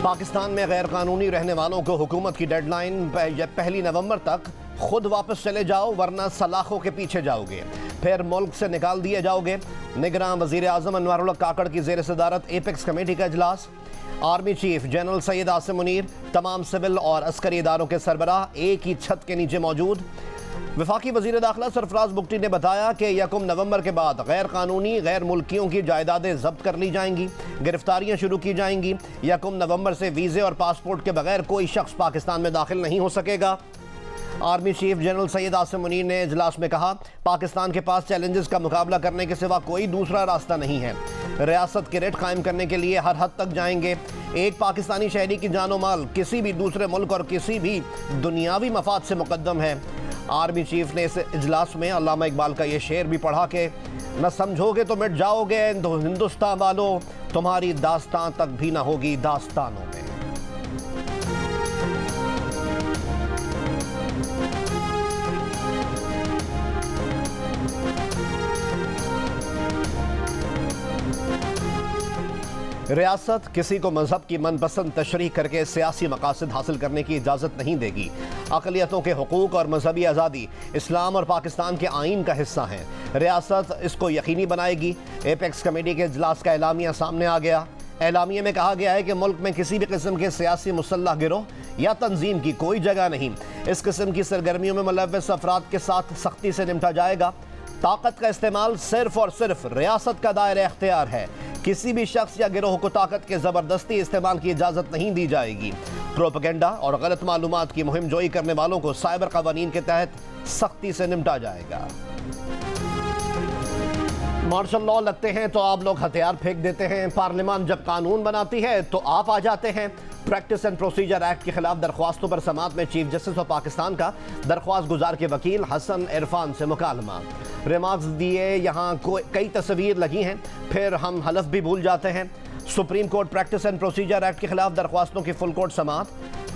पाकिस्तान में गैर कानूनी रहने वालों को हुकूमत की डेडलाइन 1 नवंबर तक खुद वापस चले जाओ वरना सलाखों के पीछे जाओगे, फिर मुल्क से निकाल दिए जाओगे। निगरान वज़ीर आज़म अनवारुल हक काकड़ की ज़ेर सदारत एपेक्स कमेटी का इजलास। Army chief general Syed Asim Munir तमाम सिविल और अस्करी इदारों के सरबराह एक ही छत के नीचे मौजूद। वफाकी वज़ीर दाखिला सरफराज बुगटी ने बताया कि 1 नवंबर के बाद गैर कानूनी गैर मुल्कियों की जायदादें जब्त कर ली जाएंगी, गिरफ्तारियां शुरू की जाएंगी। 1 नवंबर से वीज़े और पासपोर्ट के बगैर कोई शख्स पाकिस्तान में दाखिल नहीं हो सकेगा। Army chief general Syed Asim Munir ने इजलास में कहा, पाकिस्तान के पास चैलेंजेस का मुकाबला करने के सिवा कोई दूसरा रास्ता नहीं है। रियासत के रेट कायम करने के लिए हर हद तक जाएंगे। एक पाकिस्तानी शहरी की जानो माल किसी भी दूसरे मुल्क और किसी भी दुनियावी मफाद से मुकद्दम है। आर्मी चीफ ने इस इजलास में अल्लामा इकबाल का ये शेर भी पढ़ा कि न समझोगे तो मिट जाओगे हिंदुस्तान वालों, तुम्हारी दास्तान तक भी ना होगी दास्तानों में। रियासत किसी को मजहब की मनपसंद तशरीह करके सियासी मकासद हासिल करने की इजाज़त नहीं देगी। अक़लियतों के हुकूक और मजहबी आज़ादी इस्लाम और पाकिस्तान के आइन का हिस्सा हैं। रियासत इसको यकीनी बनाएगी। एपेक्स कमेटी के इजलास का एलामिया सामने आ गया। एलामिया में कहा गया है कि मुल्क में किसी भी किस्म के सियासी मुसल्लह गिरोह या तंजीम की कोई जगह नहीं। इस किस्म की सरगर्मियों में मुलव्वस अफराद के साथ सख्ती से निपटा जाएगा। ताकत का इस्तेमाल सिर्फ और सिर्फ रियासत का दायरा इख्तियार है। किसी भी शख्स या गिरोह को ताकत के ज़बरदस्ती इस्तेमाल की इजाज़त नहीं दी जाएगी। प्रोपेगेंडा और गलत मालूमात की मुहिम जोई करने वालों को साइबर कवानीन के तहत सख्ती से निपटा जाएगा। मार्शल लॉ लगते हैं तो आप लोग हथियार फेंक देते हैं, पार्लियामान जब कानून बनाती है तो आप आ जाते हैं। प्रैक्टिस एंड प्रोसीजर एक्ट के खिलाफ दरख्वास्तों पर समाअत में चीफ जस्टिस ऑफ पाकिस्तान का दरख्वास्त गुजार के वकील हसन इरफान से मुकालमा। रिमार्क्स दिए, यहाँ कई तस्वीर लगी हैं, फिर हम हलफ भी भूल जाते हैं। Supreme court practice and procedure act के खिलाफ दरख्वास्तों की फुल कोर्ट समाअत।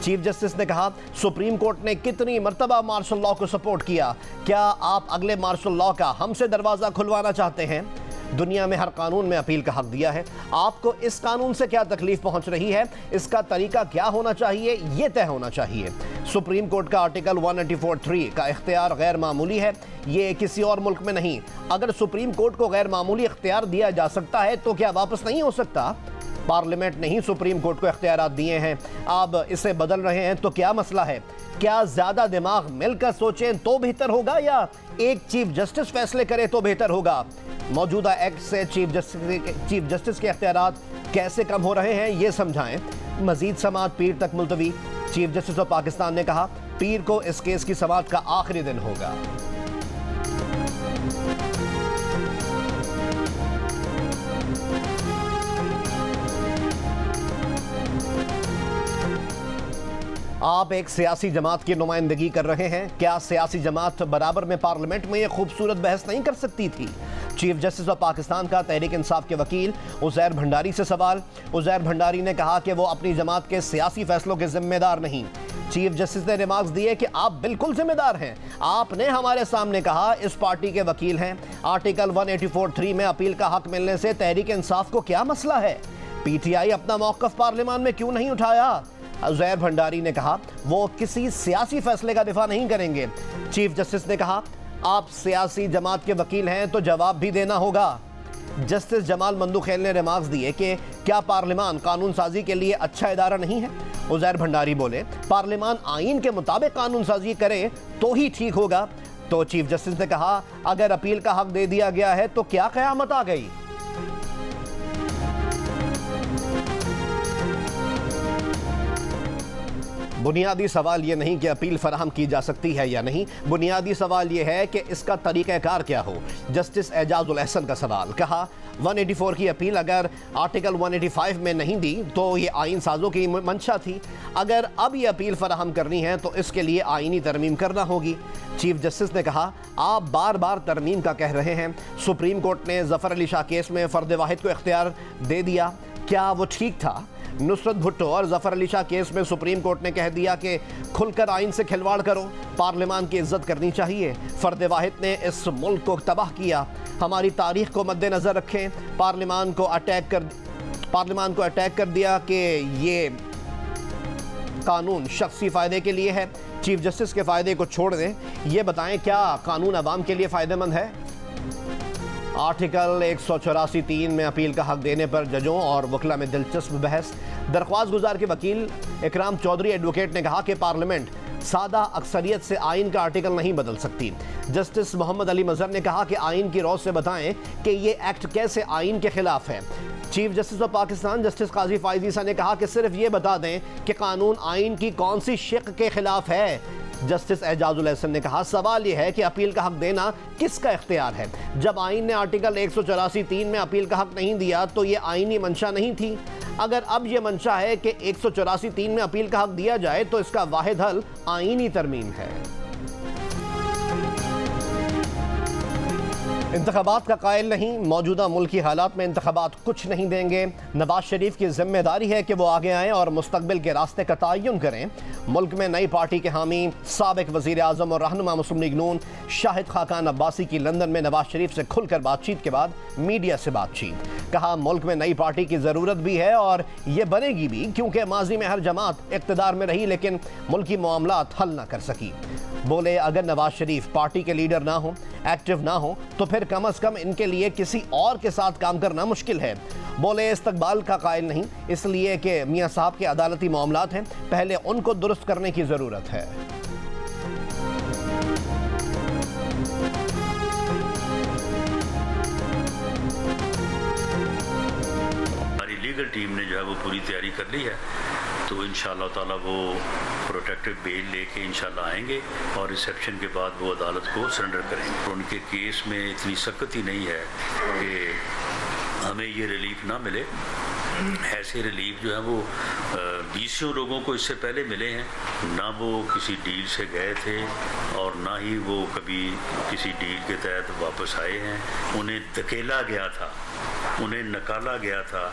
चीफ जस्टिस ने कहा, सुप्रीम कोर्ट ने कितनी मरतबा मार्शल लॉ को सपोर्ट किया, क्या आप अगले मार्शल लॉ का हमसे दरवाज़ा खुलवाना चाहते हैं? दुनिया में हर कानून में अपील का हक दिया है। आपको इस कानून से क्या तकलीफ पहुंच रही है, इसका तरीका क्या होना चाहिए, ये तय होना चाहिए। सुप्रीम कोर्ट का आर्टिकल 184(3) का इख्तियार गैर मामूली है, ये किसी और मुल्क में नहीं। अगर सुप्रीम कोर्ट को गैर मामूली इख्तियार दिया जा सकता है तो क्या वापस नहीं हो सकता? पार्लियामेंट ने ही सुप्रीम कोर्ट को इख्तियारात दिए हैं, अब इसे बदल रहे हैं तो क्या मसला है? क्या ज़्यादा दिमाग मिलकर सोचें तो बेहतर होगा या एक चीफ जस्टिस फैसले करे तो बेहतर होगा? मौजूदा एक्ट से चीफ जस्टिस के इख्तियारात कैसे कम हो रहे हैं, ये समझाएं। मजीद समाअत पीर तक मुलतवी। चीफ जस्टिस ऑफ पाकिस्तान ने कहा, पीर को इस केस की समाअत का आखिरी दिन होगा। आप एक सियासी जमात की नुमाइंदगी कर रहे हैं, क्या सियासी जमात बराबर में पार्लियामेंट में ये खूबसूरत बहस नहीं कर सकती थी? चीफ जस्टिस ऑफ पाकिस्तान का तहरीक इंसाफ के वकील उज़ैर भंडारी से सवाल। उज़ैर भंडारी ने कहा कि वो अपनी जमात के सियासी फैसलों के जिम्मेदार नहीं। चीफ जस्टिस ने रिमार्क्स दिए कि आप बिल्कुल जिम्मेदार हैं। आपने हमारे सामने कहा इस पार्टी के वकील हैं। आर्टिकल 184(3) में अपील का हक मिलने से तहरीक इंसाफ को क्या मसला है? PTI अपना मौक़िफ़ पार्लियामान में क्यों नहीं उठाया? उज़ैर भंडारी ने कहा, वो किसी सियासी फैसले का दिफा नहीं करेंगे। चीफ जस्टिस ने कहा, आप सियासी जमात के वकील हैं तो जवाब भी देना होगा। जस्टिस जमाल मंदुखेल ने रिमार्क्स दिए कि क्या पार्लियामान कानून साजी के लिए अच्छा इदारा नहीं है? उज़ैर भंडारी बोले, पार्लियामान आइन के मुताबिक कानून साजी करे तो ही ठीक होगा। तो चीफ जस्टिस ने कहा, अगर अपील का हक दे दिया गया है तो क्या क़यामत आ गई? बुनियादी सवाल ये नहीं कि अपील फराहम की जा सकती है या नहीं, बुनियादी सवाल ये है कि इसका तरीक़ाकार क्या हो। जस्टिस एजाजुल अहसन का सवाल, कहा 184 की अपील अगर आर्टिकल 185 में नहीं दी तो ये आइन साजों की मंशा थी। अगर अब ये अपील फराहम करनी है तो इसके लिए आइनी तरमीम करना होगी। चीफ जस्टिस ने कहा, आप बार बार तरमीम का कह रहे हैं। सुप्रीम कोर्ट ने ज़फ़र अली शाह केस में फ़र्द वाहिद को इख्तियार दे दिया, क्या वो ठीक था? नुसरत भुट्टो और ज़फ़र अली शाह केस में सुप्रीम कोर्ट ने कह दिया कि खुलकर आइन से खिलवाड़ करो, पार्लियामान की इज्जत करनी चाहिए। फ़र्द वाहिद ने इस मुल्क को तबाह किया। हमारी तारीख को मद्देनज़र रखें। पार्लियामान को अटैक कर दिया कि ये कानून शख्सी फ़ायदे के लिए है, चीफ जस्टिस के फ़ायदे को छोड़ दें। ये बताएं क्या कानून अवाम के लिए फ़ायदेमंद है? आर्टिकल 184(3) में अपील का हक देने पर जजों और वकला में दिलचस्प बहस। दरख्वास्त गुजार के वकील इकराम चौधरी एडवोकेट ने कहा कि पार्लियामेंट सादा अक्सरियत से आइन का आर्टिकल नहीं बदल सकती। जस्टिस मोहम्मद अली मजहर ने कहा कि आइन की रौज से बताएं कि ये एक्ट कैसे आइन के खिलाफ है। Chief justice of Pakistan justice Qazi Faez Isa ने कहा कि सिर्फ ये बता दें कि कानून आइन की कौन सी शिक के खिलाफ है। जस्टिस एजाजुल एहसन ने कहा सवाल यह है कि अपील का हक देना किसका इख्तियार है। जब आइन ने आर्टिकल 184(3) में अपील का हक नहीं दिया तो ये आइनी मंशा नहीं थी। अगर अब ये मंशा है कि 184(3) में अपील का हक दिया जाए तो इसका वाहिद हल आइनी तरमीम है। इंतखाबात का कायल नहीं, मौजूदा मुल्की हालात में इंतखाबात कुछ नहीं देंगे। नवाज शरीफ की जिम्मेदारी है कि वो आगे आएँ और मुस्तकबिल के रास्ते का तयन करें। मुल्क में नई पार्टी के हामी साबिक वज़ीर आज़म और रहनुमा मुस्लिम लीग नून शाहिद खाकान अब्बासी की लंदन में नवाज शरीफ से खुलकर बातचीत के बाद मीडिया से बातचीत। कहा मुल्क में नई पार्टी की ज़रूरत भी है और ये बनेगी भी, क्योंकि माजी में हर जमात इक़्तिदार में रही लेकिन मुल्की मामलात हल ना कर सकी। बोले अगर नवाज शरीफ पार्टी के लीडर ना हो, एक्टिव ना हो, तो फिर कम से कम इनके लिए किसी और के साथ काम करना मुश्किल है। बोले इस्तकबाल का कायल नहीं, इसलिए कि मियाँ साहब के अदालती मामलात हैं, पहले उनको दुरुस्त करने की ज़रूरत है। हमारी लीगल टीम ने जो है वो पूरी तैयारी कर ली है, तो इंशाअल्लाह ताला वो प्रोटेक्टिव बेल लेके इंशाअल्लाह आएंगे और रिसेप्शन के बाद वो अदालत को सरेंडर करेंगे। उनके केस में इतनी सख्त ही नहीं है कि हमें ये रिलीफ ना मिले। ऐसे रिलीफ जो है वो 20 लोगों को इससे पहले मिले हैं, ना वो किसी डील से गए थे और ना ही वो कभी किसी डील के तहत वापस आए हैं। उन्हें धकेला गया था, उन्हें नकाला गया था।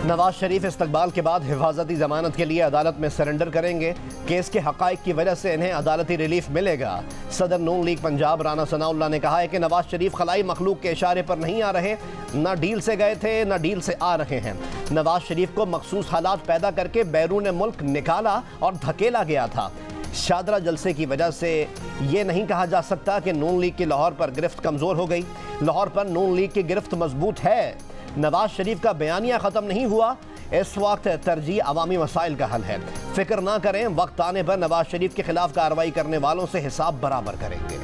नवाज शरीफ इस्तकबाल के बाद हिफाजती जमानत के लिए अदालत में सरेंडर करेंगे। केस के हक़ाइक़ की वजह से इन्हें अदालती रिलीफ मिलेगा। सदर नून लीग पंजाब राना सनाउल्लाह ने कहा है कि नवाज शरीफ खलाई मखलूक के इशारे पर नहीं आ रहे, ना डील से गए थे ना डील से आ रहे हैं। नवाज शरीफ को मखसूस हालात पैदा करके बैरून मुल्क निकाला और धकेला गया था। शादरा जलसे की वजह से ये नहीं कहा जा सकता कि नून लीग की लाहौर पर गिरफ्त कमज़ोर हो गई। लाहौर पर नून लीग की गिरफ्त मजबूत है। नवाज शरीफ का बयानिया ख़त्म नहीं हुआ। इस वक्त तरजीह अवामी मसाइल का हल है। फिक्र ना करें, वक्त आने पर नवाज शरीफ के खिलाफ कार्रवाई करने वालों से हिसाब बराबर करेंगे।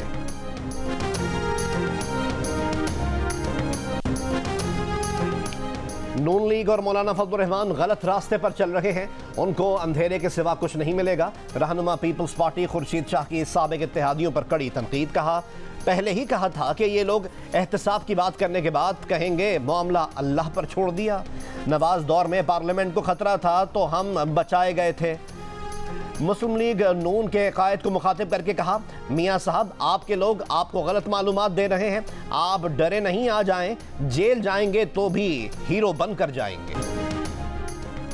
नून लीग और मौलाना फजलुर रहमान गलत रास्ते पर चल रहे हैं, उनको अंधेरे के सिवा कुछ नहीं मिलेगा। रहनुमा पीपल्स पार्टी खुर्शीद शाह की साबिक इत्तेहादियों पर कड़ी तनकीद। कहा पहले ही कहा था कि ये लोग एहतसाब की बात करने के बाद कहेंगे मामला अल्लाह पर छोड़ दिया। नवाज दौर में पार्लियामेंट को खतरा था तो हम बचाए गए थे। मुस्लिम लीग नून के कायद को मुखातिब करके कहा मियाँ साहब आपके लोग आपको गलत मालूमात दे रहे हैं, आप डरे नहीं, आ जाएं, जेल जाएंगे तो भी हीरो बनकर जाएंगे।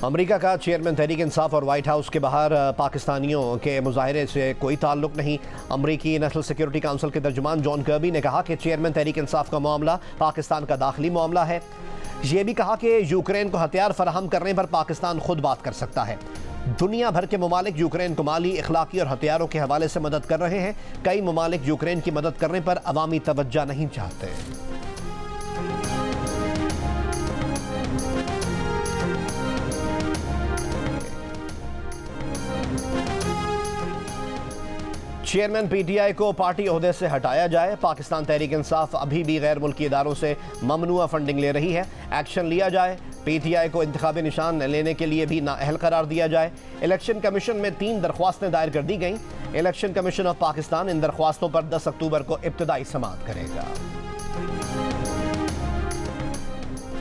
अमेरिका का चेयरमैन तहरीक इंसाफ और वाइट हाउस के बाहर पाकिस्तानियों के मुजाहरे से कोई ताल्लुक नहीं। अमरीकी नेशनल सिक्योरिटी काउंसिल के तर्जुमान जॉन कर्बी ने कहा कि चेयरमैन तहरीक इंसाफ का मामला पाकिस्तान का दाखिली मामला है। ये भी कहा कि यूक्रेन को हथियार फराहम करने पर पाकिस्तान खुद बात कर सकता है। दुनिया भर के ममालिक यूक्रेन को माली, इखलाकी और हथियारों के हवाले से मदद कर रहे हैं। कई ममालिक यूक्रेन की मदद करने पर अवामी तवज्जो नहीं चाहते। चेयरमैन पीटीआई को पार्टी ओहदे से हटाया जाए। पाकिस्तान तहरीक इंसाफ अभी भी गैर मुल्की इदारों से ममनुआ फंडिंग ले रही है, एक्शन लिया जाए। पीटीआई को इंतखाबी निशान लेने के लिए भी नाअहल करार दिया जाए। इलेक्शन कमीशन में 3 दरख्वास्तें दायर कर दी गईं। इलेक्शन कमीशन ऑफ पाकिस्तान इन दरख्वास्तों पर 10 अक्टूबर को इब्तिदाई समाअत करेगा।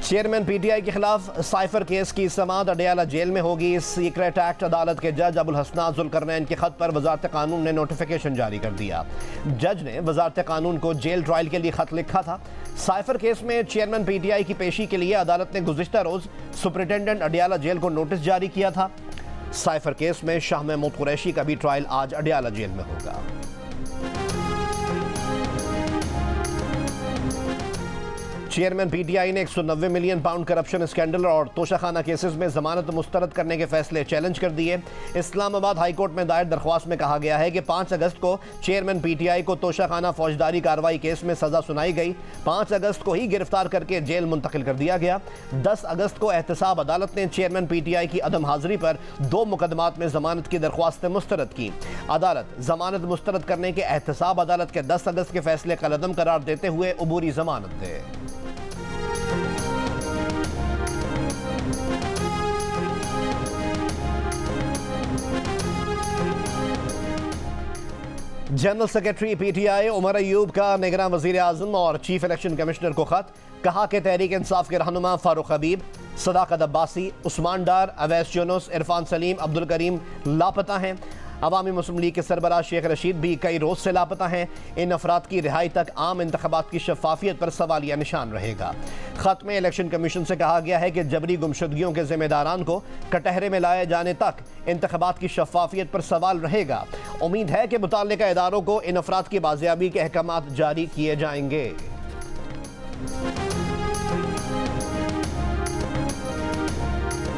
चेयरमैन पीटीआई के खिलाफ साइफर केस की समाअत अडयाला जेल में होगी। सीक्रेट एक्ट अदालत के जज अबुल हसनात जुल्करनैन के खत पर वजारत कानून ने नोटिफिकेशन जारी कर दिया। जज ने वजारत कानून को जेल ट्रायल के लिए खत लिखा था। साइफर केस में चेयरमैन पीटीआई की पेशी के लिए अदालत ने गुज़िश्ता रोज सुपरिटेंडेंट अडयाला जेल को नोटिस जारी किया था। साइफर केस में शाह महमूद कुरैशी का भी ट्रायल आज अडयाला जेल में होगा। चेयरमैन पीटीआई ने 190 मिलियन पाउंड करप्शन स्कैंडल और तोशाखाना केसेस में जमानत मुस्तरद करने के फैसले चैलेंज कर दिए। इस्लामाबाद हाईकोर्ट में दायर दरख्वास्त में कहा गया है कि 5 अगस्त को चेयरमैन पीटीआई को तोशाखाना फौजदारी कार्रवाई केस में सजा सुनाई गई। 5 अगस्त को ही गिरफ्तार करके जेल मुंतकिल कर दिया गया। 10 अगस्त को एहतसाब अदालत ने चेयरमैन पीटीआई की अदम हाजिरी पर 2 मुकदमात में जमानत की दरख्वास्तें मुस्तरद की। अदालत जमानत मुस्तरद करने के एहतसाब अदालत के 10 अगस्त के फैसले कलअदम करार देते हुए अबूरी जमानत दे। जनरल सेक्रेटरी पीटीआई उमर अयूब का निगरान वजीर आजम और चीफ इलेक्शन कमिश्नर को खत। कहा कि तहरीक इंसाफ के रहनुमा फारूक हबीब, सदाकत अब्बासी, उस्मान डार, अवैस यूनुस, इरफान सलीम, अब्दुल करीम लापता हैं। अवामी मुस्लिम लीग के सरबराह शेख रशीद भी कई रोज से लापता हैं। इन अफराद की रिहाई तक आम इंतखाबात की शफाफियत पर सवालिया निशान रहेगा। खत में इलेक्शन कमीशन से कहा गया है कि जबरी गुमशुदगियों के जिम्मेदारान को कटहरे में लाए जाने तक इंतखाबात की शफाफियत पर सवाल रहेगा। उम्मीद है कि मुताल्लिका इदारों को इन अफराद की बाजियाबी के अहकामात जारी किए जाएंगे।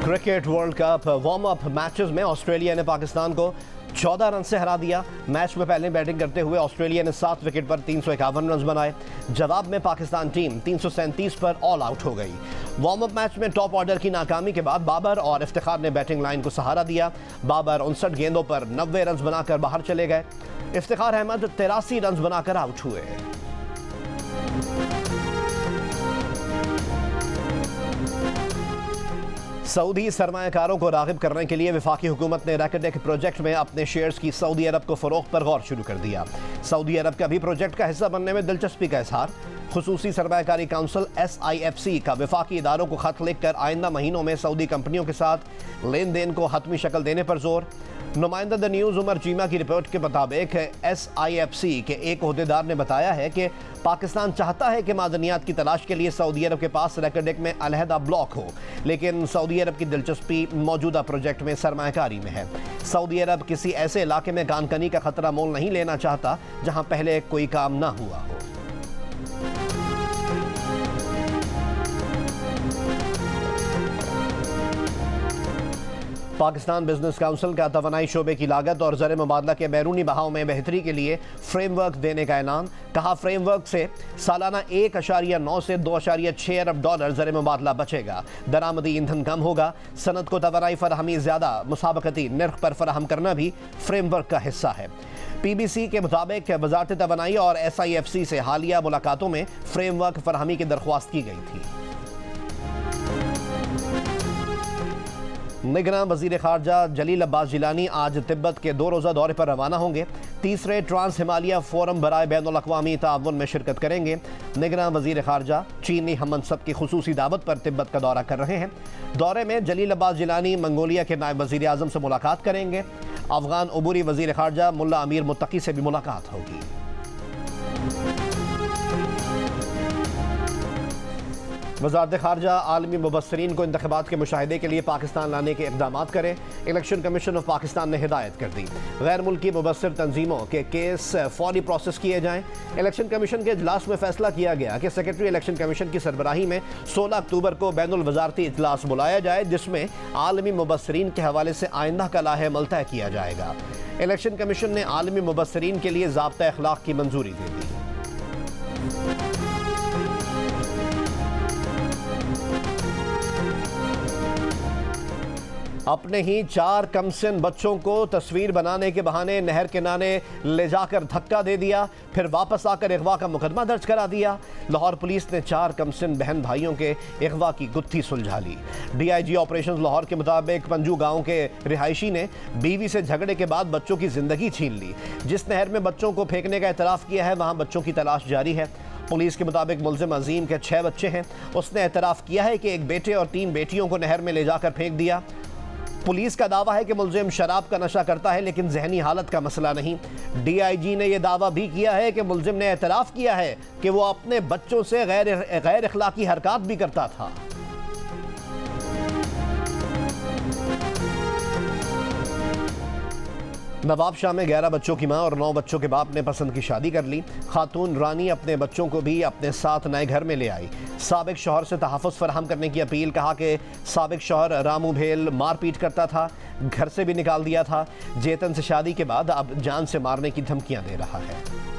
Cricket world cup warm up matches में ऑस्ट्रेलिया ने पाकिस्तान को 14 रन से हरा दिया। मैच में पहले बैटिंग करते हुए ऑस्ट्रेलिया ने 7 विकेट पर 351 रन बनाए। जवाब में पाकिस्तान टीम 337 पर ऑल आउट हो गई। वार्म अप मैच में टॉप ऑर्डर की नाकामी के बाद बाबर और इफ्तिखार ने बैटिंग लाइन को सहारा दिया। बाबर 59 गेंदों पर 90 रन बनाकर बाहर चले गए। इफ्तिखार अहमद 83 रन बनाकर आउट हुए। सऊदी सरमायाकारों को राग़िब करने के लिए वफाकी हुकूमत ने रैकेडेक प्रोजेक्ट में अपने शेयर्स की सऊदी अरब को फ़रोख्त पर गौर शुरू कर दिया। सऊदी अरब का भी प्रोजेक्ट का हिस्सा बनने में दिलचस्पी का इजहार। खुसूसी सरमायाकारी काउंसिल SIFC का वफाकी इदारों को खत लिखकर आइंदा महीनों में सऊदी कंपनियों के साथ लेन देन को हतमी शक्ल देने पर जोर। नुमाइंदा द न्यूज़ उमर चीमा की रिपोर्ट के मुताबिक SIFC के एक ओहदेदार ने बताया है कि पाकिस्तान चाहता है कि मादनियात की तलाश के लिए सऊदी अरब के पास रैकेडेक में अलहदा ब्लॉक हो, लेकिन सऊदी अरब की दिलचस्पी मौजूदा प्रोजेक्ट में सरमायाकारी में है। सऊदी अरब किसी ऐसे इलाके में कानकनी का खतरा मोल नहीं लेना चाहता जहां पहले कोई काम ना हुआ हो। पाकिस्तान बिजनेस काउंसिल का तवानाई शोबे की लागत और ज़र मुबादला के बैरूनी बहाव में बेहतरी के लिए फ्रेमवर्क देने का ऐलान। कहा, फ्रेमवर्क से सालाना 1.9 से 2.6 अरब डॉलर ज़र मुबादला बचेगा। दरामदी ईंधन कम होगा। सनत को तवानाई फराहमी ज़्यादा मुसाबकती निर्ख पर फराहम करना भी फ्रेमवर्क का हिस्सा है। PBC के मुताबिक वजारत तवानाई और SIFC से हालिया मुलाकातों में फ्रेमवर्क फराहमी की दरख्वास्त की गई थी। निगरान वजीर खारजा जलील अब्बास जिलानी आज तिब्बत के 2 रोज़ा दौरे पर रवाना होंगे। 3रे ट्रांस हिमालय फोरम बराए बैनुल अक़वामी ताउन में शिरकत करेंगे। निगरान वजीर खारजा चीनी हम मनसब की खुसूसी दावत पर तिब्बत का दौरा कर रहे हैं। दौरे में जलील अब्बास जिलानी मंगोलिया के नायब वजीर आज़म से मुलाकात करेंगे। अफगान अबूरी वजीर खारजा मुल्ला अमीर मुत्तकी से भी मुलाकात होगी। वज़ारत खारजा आलमी मुबस्सरीन को इंतख़ाबात के मुशाहिदे के लिए पाकिस्तान लाने के इक़दाम करे। इलेक्शन कमीशन ऑफ पाकिस्तान ने हिदायत कर दी। गैर मुल्की मुबस्सिर तंजीमों के केस फौरी प्रोसेस किए जाएँ। इलेक्शन कमीशन के इजलास में फैसला किया गया कि सेक्रेटरी इलेक्शन कमीशन की सरबराही में 16 अक्टूबर को बैनुल वज़ारती इजलास बुलाया जाए, जिसमें आलमी मुबस्सरीन के हवाले से आइंदा का लाहे-ए-अमल तय किया जाएगा। इलेक्शन कमीशन ने आलमी मुबस्सरीन के लिए ज़ाब्ता अखलाक की मंजूरी दे दी। अपने ही 4 कमसिन बच्चों को तस्वीर बनाने के बहाने नहर किनारे ले जाकर धक्का दे दिया, फिर वापस आकर अगवा का मुकदमा दर्ज करा दिया। लाहौर पुलिस ने 4 कमसिन बहन भाइयों के अगवा की गुत्थी सुलझा ली। DIG ऑपरेशन लाहौर के मुताबिक पंजू गांव के रिहायशी ने बीवी से झगड़े के बाद बच्चों की जिंदगी छीन ली। जिस नहर में बच्चों को फेंकने का एतराफ़ किया है, वहाँ बच्चों की तलाश जारी है। पुलिस के मुताबिक मुलजिम अजीम के 6 बच्चे हैं। उसने एतराफ़ किया है कि एक बेटे और 3 बेटियों को नहर में ले जाकर फेंक दिया। पुलिस का दावा है कि मुलजिम शराब का नशा करता है, लेकिन जहनी हालत का मसला नहीं। DIG ने यह दावा भी किया है कि मुलजिम ने एतराफ़ किया है कि वो अपने बच्चों से गैर अखलाकी हरकत भी करता था। नवाबशाह में 11 बच्चों की मां और 9 बच्चों के बाप ने पसंद की शादी कर ली। खातून रानी अपने बच्चों को भी अपने साथ नए घर में ले आई। साबिक शौहर से तहफ़्फ़ुज़ फराहम करने की अपील। कहा कि साबिक शौहर रामू भेल मारपीट करता था, घर से भी निकाल दिया था। जेतन से शादी के बाद अब जान से मारने की धमकियां दे रहा है।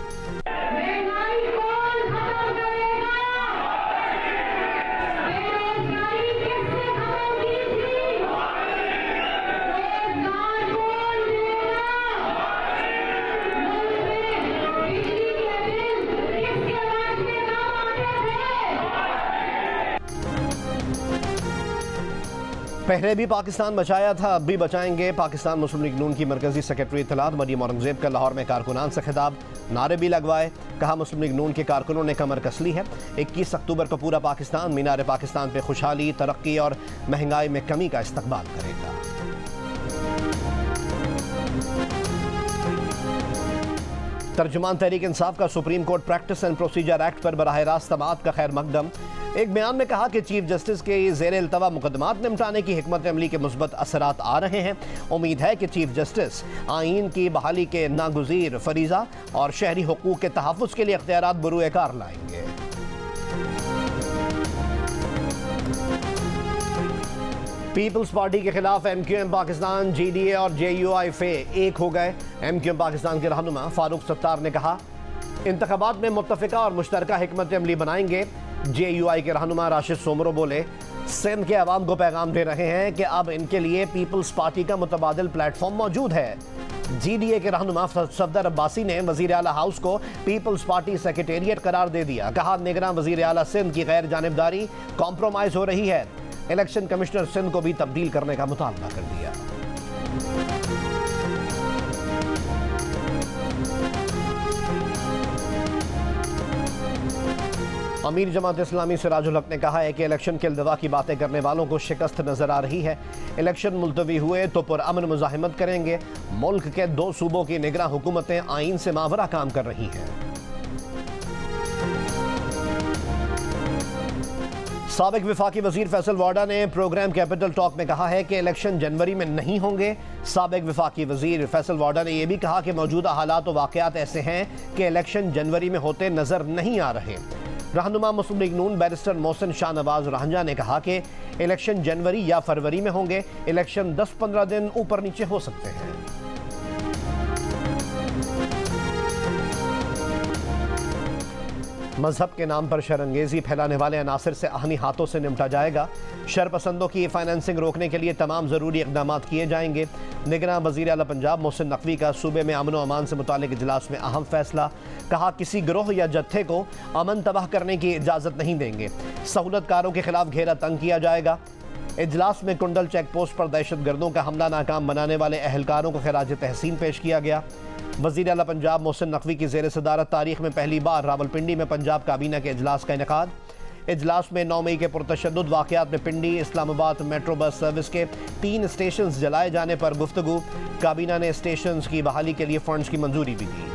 पहले भी पाकिस्तान बचाया था, अब भी बचाएंगे। पाकिस्तान मुस्लिम लीग नून की मरकजी सेक्रेटरी इत्तलात मरियम औरंगजेब का लाहौर में कारकुनान से खिताब, नारे भी लगवाए। कहा मुस्लिम लीग नून के कारकुनों ने कमर कस ली है। 21 अक्टूबर को पूरा पाकिस्तान मीनार पाकिस्तान पे खुशहाली, तरक्की और महंगाई में कमी का इस्तकबाल करेगा। तर्जुमान तहरीक इंसाफ का supreme court practice and procedure act पर बराह रास्त समाअत का खैर मकदम। एक बयान में कहा कि चीफ जस्टिस के ज़ेर इल्तवा मुकदमात निपटाने की हिकमत अमली के मुस्बत असरात आ रहे हैं। उम्मीद है कि चीफ जस्टिस आइन की बहाली के नागुज़ीर फरीज़ा और शहरी हुकूक के तहफ़्फ़ुज़ के लिए इख्तियारात बरूए कार लाएंगे। पीपल्स पार्टी के खिलाफ MQM पाकिस्तान, GDA और JUI एक हो गए। MQM पाकिस्तान के रहनुमा फारूक सत्तार ने कहा इंतखाबात में मुत्तफ़िका और मुश्तरका हिकमत अमली बनाएंगे। JUI के रहनुमा राशिद सोमरो बोले सिंध के अवाम को पैगाम दे रहे हैं कि अब इनके लिए पीपल्स पार्टी का मुतबादिल प्लेटफॉर्म मौजूद है। GDA के रहनुमा सफदर अब्बासी ने वज़ीर आला हाउस को पीपल्स पार्टी सेक्रेटेरिएट करार दे दिया। कहा निगरान वज़ीर आला सिंध की गैर जानिबदारी कॉम्प्रोमाइज़ हो रही है। इलेक्शन कमिश्नर सिंध को भी तब्दील करने का मुतालबा कर दिया। अमीर जमात इस्लामी सिराजुल हक ने कहा है कि इलेक्शन के इल्तवा की बातें करने वालों को शिकस्त नजर आ रही है। इलेक्शन मुलतवी हुए तो पुरअमन मुज़ाहिमत करेंगे। मुल्क के 2 सूबों की निगरान हुकूमतें आइन से मावरा काम कर रही हैं। साबिक वफाकी वजीर फैसल वाडा ने प्रोग्राम कैपिटल टॉक में कहा है कि इलेक्शन जनवरी में नहीं होंगे। साबिक वफाकी वजीर फैसल वाडा ने यह भी कहा कि मौजूदा हालात और वाक़यात ऐसे हैं कि इलेक्शन जनवरी में होते नजर नहीं आ रहे। रहनुमा मुस्लिम लीग नून बैरिस्टर मोहसिन शाहनवाज रांझा ने कहा कि इलेक्शन जनवरी या फरवरी में होंगे। इलेक्शन 10-15 दिन ऊपर नीचे हो सकते हैं। मजहब के नाम पर शरंगेजी फैलाने वाले अनासर से आहनी हाथों से निपटा जाएगा। शरपसंदों की फाइनेंसिंग रोकने के लिए तमाम ज़रूरी इक़दाम किए जाएंगे। निगरान वज़ीर आला पंजाब मोहसिन नकवी का सूबे में अमन व अमान से मुतालिक इजलास में अहम फैसला। कहा किसी गिरोह या जत्थे को अमन तबाह करने की इजाज़त नहीं देंगे। सहूलतकारों के खिलाफ घेरा तंग किया जाएगा। इजलास में कुंडल चेक पोस्ट पर दहशतगर्दों का हमला नाकाम बनाने वाले अहलकारों को खिराज तहसीन पेश किया गया। वज़ीर आला पंजाब मोहसिन नकवी की ज़ेर सदारत तारीख में पहली बार रावलपिंडी में पंजाब काबीना के इजलास का इनेकाद। इजलास में 9 मई के पुरतशद्दुद वाक़यात में पिंडी इस्लामाबाद मेट्रो बस सर्विस के 3 स्टेशन जलाए जाने पर गुफ्तगू। काबीना ने स्टेशन की बहाली के लिए फंड्स की मंजूरी भी दी।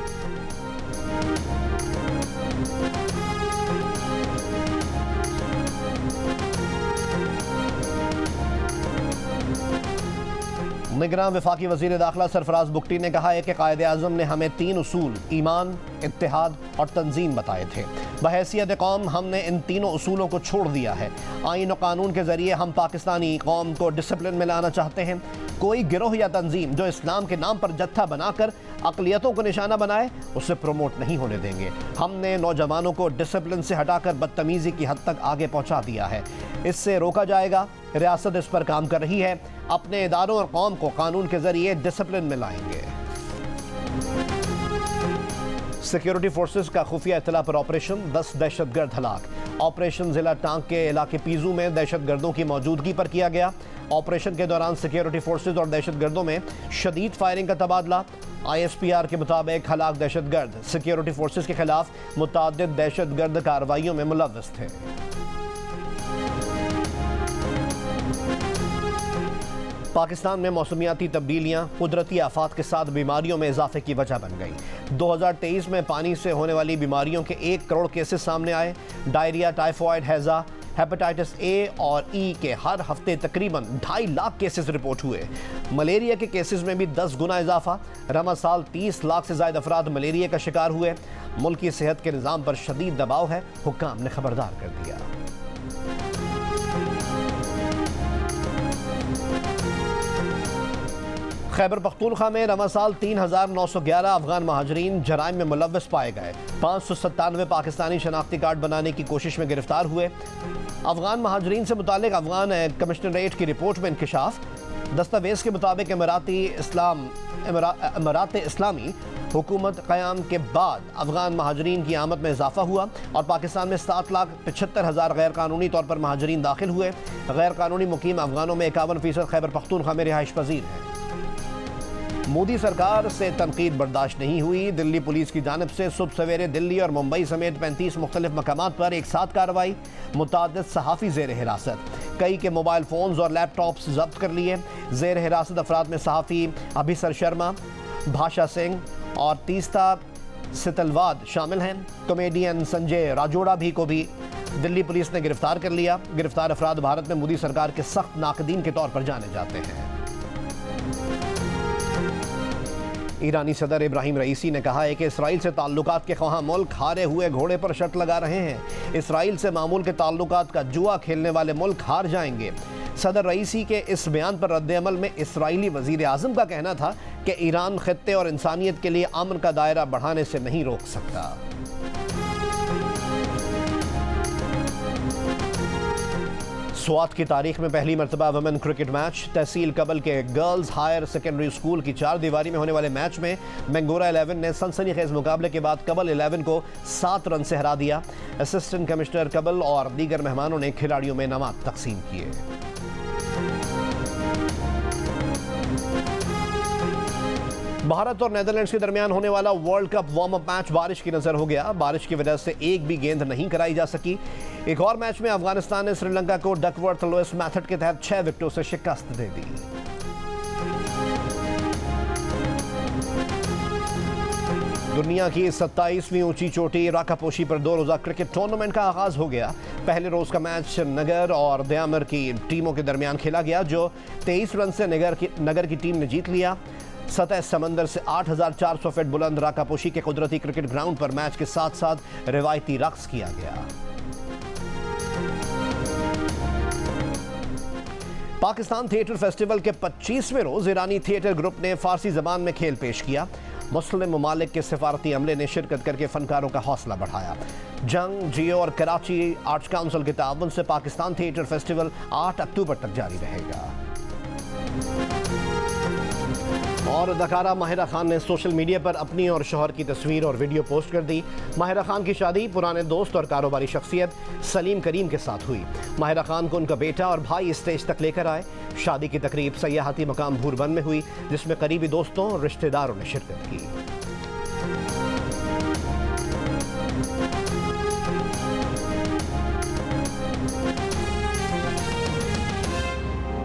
निगरान वफाकी वज़ीर दाखिला सरफराज बुगटी ने कहा है कि कायदे आज़म ने हमें 3 उसूल ईमान, इत्तेहाद और तंजीम बताए थे। बहैसियत कौम हमने इन तीनों उसूलों को छोड़ दिया है। आइन और कानून के ज़रिए हम पाकिस्तानी कौम को डिसिप्लिन में लाना चाहते हैं। कोई गिरोह या तंजीम जो इस्लाम के नाम पर जत्था बनाकर अक़लियतों को निशाना बनाए उसे प्रमोट नहीं होने देंगे। हमने नौजवानों को डिसिप्लिन से हटाकर बदतमीज़ी की हद तक आगे पहुँचा दिया है। इससे रोका जाएगा। रियासत इस पर काम कर रही है। अपने इदारों और कौम को कानून के जरिए डिसिप्लिन में लाएंगे। सिक्योरिटी फोर्सेस का खुफिया इत्तला पर ऑपरेशन, 10 दहशतगर्द हलाक। ऑपरेशन जिला टांग के इलाके पीजू में दहशतगर्दों की मौजूदगी पर किया गया। ऑपरेशन के दौरान सिक्योरिटी फोर्सेस और दहशतगर्दों में शदीद फायरिंग का तबादला। ISPR के मुताबिक हलाक दहशतगर्द सिक्योरिटी फोर्सेस के खिलाफ मुतअद्दिद दहशतगर्द कार्रवाइयों में मुलव्वस थे। पाकिस्तान में मौसमियाती तब्दीलियां कुदरती आफात के साथ बीमारियों में इजाफे की वजह बन गई। 2023 में पानी से होने वाली बीमारियों के 1 करोड़ केसेस सामने आए। डायरिया, टाइफॉइड, हैजा, हेपेटाइटिस A और E के हर हफ्ते तकरीबन 2.5 लाख केसेस रिपोर्ट हुए। मलेरिया के केसेस में भी 10 गुना इजाफा। रमज़ साल 30 लाख से ज़ायद अफराद मलेरिया का शिकार हुए। मुल्क की सेहत के निज़ाम पर शदीद दबाव है, हुक्काम ने खबरदार कर दिया। खैबर पख्तूनख्वा में रवा साल 3,911 अफगान महाजरीन जराइम में मुलव्वस पाए गए। 597 पाकिस्तानी शनाख्ती कार्ड बनाने की कोशिश में गिरफ्तार हुए। अफगान महाजरीन से मुतालिक अफगान कमिश्नरेट की रिपोर्ट में इंकशाफ। दस्तावेज के मुताबिक इमारात इस्लामी हुकूमत क़याम के बाद अफगान महाजरीन की आमद में इजाफा हुआ और पाकिस्तान में 7,75,000 गैर कानूनी तौर पर महाजरीन दाखिल हुए। गैर कानूनी मुकीम अफगानों में 51% खैबर पख्तूनख्वा में रिहाइश पजीर हैं। मोदी सरकार से तनकीद बर्दाश्त नहीं हुई। दिल्ली पुलिस की जानिब से सुबह सवेरे दिल्ली और मुंबई समेत 35 मुख्तलिफ मकामात पर एक साथ कार्रवाई। मुतादिद सहाफ़ी ज़ेर हिरासत, कई के मोबाइल फ़ोन्स और लैपटॉप्स जब्त कर लिए। ज़ेर हिरासत अफराद में सहाफ़ी अभिसर शर्मा, भाषा सिंह और तीस्ता सितलवाद शामिल हैं। कॉमेडियन संजय राजोड़ा को भी दिल्ली पुलिस ने गिरफ्तार कर लिया। गिरफ्तार अफराद भारत में मोदी सरकार के सख्त नाकदीन के तौर पर जाने जाते हैं। ईरानी सदर इब्राहिम रईसी ने कहा है कि इसराइल से ताल्लुकात के ख्वाह मुल्क हारे हुए घोड़े पर शर्त लगा रहे हैं। इसराइल से मामूल के ताल्लुकात का जुआ खेलने वाले मुल्क हार जाएंगे। सदर रईसी के इस बयान पर रद्द-ए-अमल में इसराइली वज़ीर आज़म का कहना था कि ईरान खित्ते और इंसानियत के लिए अमन का दायरा बढ़ाने से नहीं रोक सकता। स्वात की तारीख में पहली मरतबा वुमेन क्रिकेट मैच। तहसील कबल के गर्ल्स हायर सेकेंडरी स्कूल की 4 दीवारी में होने वाले मैच में मैंगोरा 11 ने सनसनीखेज मुकाबले के बाद कबल 11 को 7 रन से हरा दिया। असिस्टेंट कमिश्नर कबल और दीगर मेहमानों ने खिलाड़ियों में इनामात तकसीम किए। भारत और नेदरलैंड्स के दरमियान होने वाला world cup warm up match बारिश की नजर हो गया। बारिश की वजह से एक भी गेंद नहीं कराई जा सकी। एक और मैच में अफगानिस्तान ने श्रीलंका को डकवर्थ लुइस मेथड के तहत 6 विकेटों से शिकस्त दे दी। दुनिया की 27वीं ऊंची चोटी राकापोशी पर 2 रोजा क्रिकेट टूर्नामेंट का आगाज हो गया। पहले रोज का मैच नगर और दयामर की टीमों के दरमियान खेला गया, जो 23 रन से नगर की टीम ने जीत लिया। सतह समंदर से 8,400 फीट बुलंद राकापोशी के कुदरती क्रिकेट ग्राउंड पर मैच के साथ साथ रिवायती रक्स किया गया। पाकिस्तान थिएटर फेस्टिवल के 25वें रोज ईरानी थिएटर ग्रुप ने फारसी जबान में खेल पेश किया। मुस्लिम ममालिक के सिफारती अमले ने शिरकत करके फनकारों का हौसला बढ़ाया। जंग, जियो और कराची आर्ट्स काउंसिल के ताउन से पाकिस्तान थिएटर फेस्टिवल 8 अक्टूबर तक जारी रहेगा। और अदाकारा माहिरा खान ने सोशल मीडिया पर अपनी और शौहर की तस्वीर और वीडियो पोस्ट कर दी। माहिरा खान की शादी पुराने दोस्त और कारोबारी शख्सियत सलीम करीम के साथ हुई। माहिरा खान को उनका बेटा और भाई स्टेज तक लेकर आए। शादी की तकरीब सयाहती मकाम भूरबन में हुई, जिसमें करीबी दोस्तों और रिश्तेदारों ने शिरकत की।